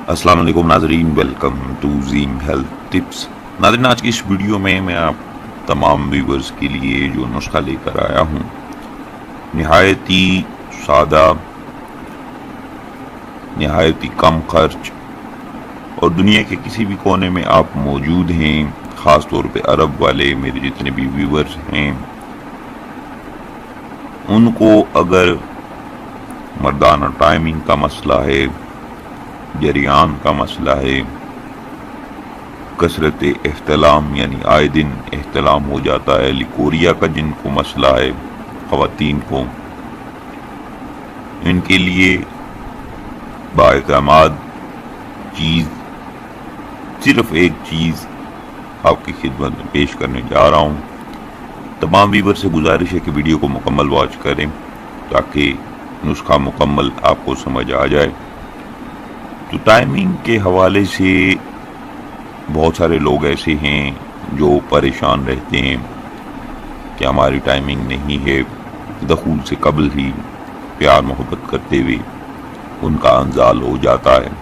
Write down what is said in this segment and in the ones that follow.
السلام علیکم ناظرین، ویلکم ٹو زیم ہیلتھ ٹپس۔ ناظرین، آج کی اس ویڈیو میں آپ تمام ویورز کے لیے جو نسخہ لے کر آیا ہوں، نہایت ہی سادہ، نہایت ہی کم خرچ، اور دنیا کے کسی بھی کونے میں آپ موجود ہیں، خاص طور پہ عرب والے میرے جتنے بھی ویورز ہیں، ان کو اگر مردانہ ٹائمنگ کا مسئلہ ہے، جریان کا مسئلہ ہے، کثرت احتلام یعنی آئے دن احتلام ہو جاتا ہے، لیکوریا کا جن کو مسئلہ ہے خواتین کو، ان کے لیے باعتماد چیز، صرف ایک چیز آپ کی خدمت میں پیش کرنے جا رہا ہوں۔ تمام ویور سے گزارش ہے کہ ویڈیو کو مکمل واچ کریں تاکہ نسخہ مکمل آپ کو سمجھ آ جائے۔ تو ٹائمنگ کے حوالے سے بہت سارے لوگ ایسے ہیں جو پریشان رہتے ہیں کہ ہماری ٹائمنگ نہیں ہے، دخول سے قبل ہی پیار محبت کرتے ہوئے ان کا انزال ہو جاتا ہے۔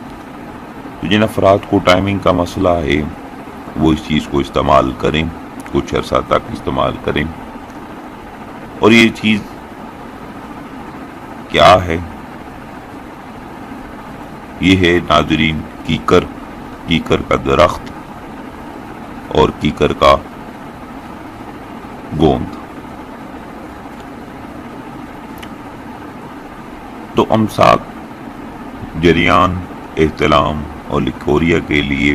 تو جن افراد کو ٹائمنگ کا مسئلہ ہے وہ اس چیز کو استعمال کریں، کچھ عرصہ تک استعمال کریں۔ اور یہ چیز کیا ہے؟ یہ ہے ناظرین کیکر کا درخت اور کیکر کا گوند۔ تو امساک، جریان، احتلام اور لیکوریا کے لیے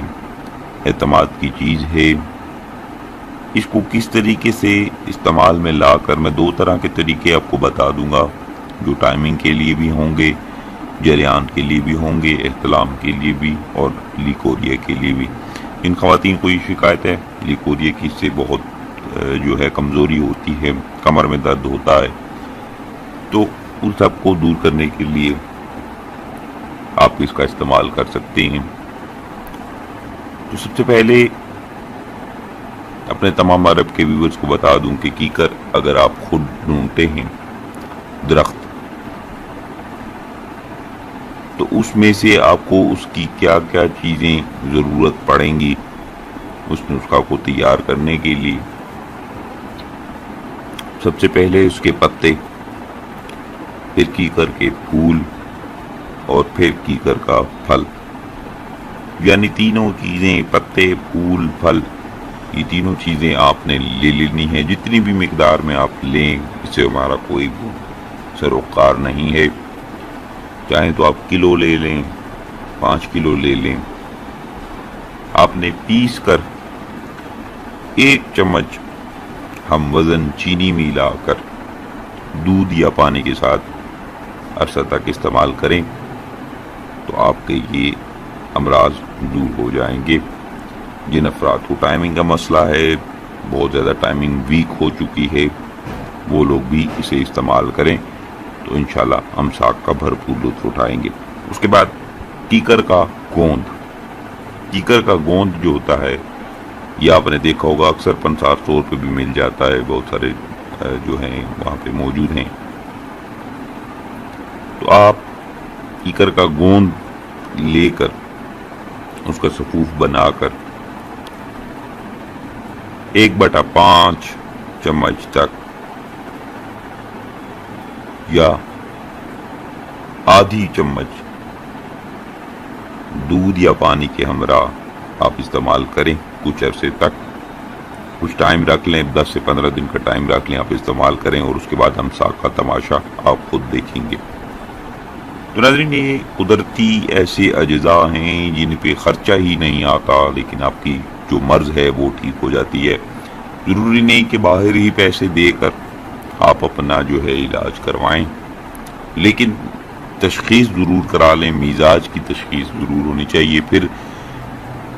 اعتماد کی چیز ہے۔ اس کو کس طریقے سے استعمال میں لا کر میں دو طرح کے طریقے آپ کو بتا دوں گا، جو ٹائمنگ کے لیے بھی ہوں گے، جریان کے لیے بھی ہوں گے، احتلام کے لیے بھی اور لیکوریا کے لیے بھی۔ ان خواتین کو یہ شکایت ہے لیکوریا کی، سے بہت جو ہے کمزوری ہوتی ہے، کمر میں درد ہوتا ہے، تو ان سب کو دور کرنے کے لیے آپ اس کا استعمال کر سکتے ہیں۔ تو سب سے پہلے اپنے تمام عرب کے ویورز کو بتا دوں کہ کیکر اگر آپ خود ڈھونڈتے ہیں درخت، تو اس میں سے آپ کو اس کی کیا کیا چیزیں ضرورت پڑیں گی اس نسخہ کو تیار کرنے کے لیے۔ سب سے پہلے اس کے پتے، پھر کیکر کے پھول اور پھر کیکر کا پھل، یعنی تینوں چیزیں، پتے، پھول، پھل، یہ تینوں چیزیں آپ نے لے لینی ہے۔ جتنی بھی مقدار میں آپ لیں، اس سے ہمارا کوئی سروکار نہیں ہے، چاہیں تو آپ کلو لے لیں، 5 کلو لے لیں۔ آپ نے پیس کر 1 چمچ ہم وزن چینی ملا کر دودھ یا پانی کے ساتھ عرصہ تک استعمال کریں تو آپ کے یہ امراض دور ہو جائیں گے۔ جن افراد کو ٹائمنگ کا مسئلہ ہے، بہت زیادہ ٹائمنگ ویک ہو چکی ہے، وہ لوگ بھی اسے استعمال کریں تو انشاءاللہ امساک کا بھرپور لطف اٹھائیں گے۔ اس کے بعد کیکر کا گوند۔ کیکر کا گوند جو ہوتا ہے، یہ آپ نے دیکھا ہوگا اکثر 50 روپے بھی مل جاتا ہے، بہت سارے جو ہیں وہاں پہ موجود ہیں۔ تو آپ کیکر کا گوند لے کر اس کا صفوف بنا کر 1/5 چمچ تک یا آدھی چمچ دودھ یا پانی کے ہمراہ آپ استعمال کریں کچھ عرصے تک۔ کچھ ٹائم رکھ لیں، 10 سے 15 دن کا ٹائم رکھ لیں، آپ استعمال کریں، اور اس کے بعد امساک کا تماشا آپ خود دیکھیں گے۔ تو ناظرین، یہ قدرتی ایسے اجزاء ہیں جن پہ خرچہ ہی نہیں آتا، لیکن آپ کی جو مرض ہے وہ ٹھیک ہو جاتی ہے۔ ضروری نہیں کہ باہر ہی پیسے دے کر آپ اپنا جو ہے علاج کروائیں، لیکن تشخیص ضرور کرا لیں، مزاج کی تشخیص ضرور ہونی چاہیے۔ پھر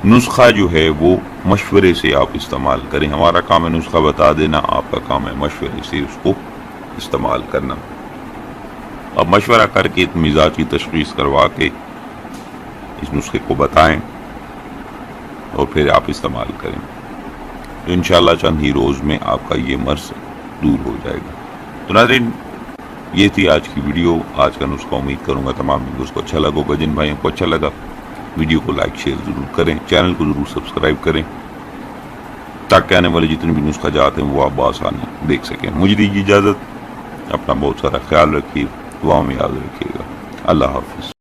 نسخہ جو ہے وہ مشورے سے آپ استعمال کریں۔ ہمارا کام ہے نسخہ بتا دینا، آپ کا کام ہے مشورے سے اس کو استعمال کرنا۔ اب مشورہ کر کے مزاج کی تشخیص کروا کے اس نسخے کو بتائیں اور پھر آپ استعمال کریں تو انشاءاللہ چند ہی روز میں آپ کا یہ مرض دور ہو جائے گا۔ تو ناظرین، یہ تھی آج کی ویڈیو، آج کا نسخہ۔ امید کروں گا تمام ویڈیوز کو اچھا لگا ہوگا۔ جن بھائیوں کو اچھا لگا ویڈیو کو لائک شیئر ضرور کریں، چینل کو ضرور سبسکرائب کریں تاکہ آنے والے جتنے بھی نسخجات ہیں وہ آپ بآسانی دیکھ سکیں۔ مجھے دیجیے اجازت، اپنا بہت سارا خیال رکھیے، دعاؤں میں یاد رکھیے گا۔ اللہ حافظ۔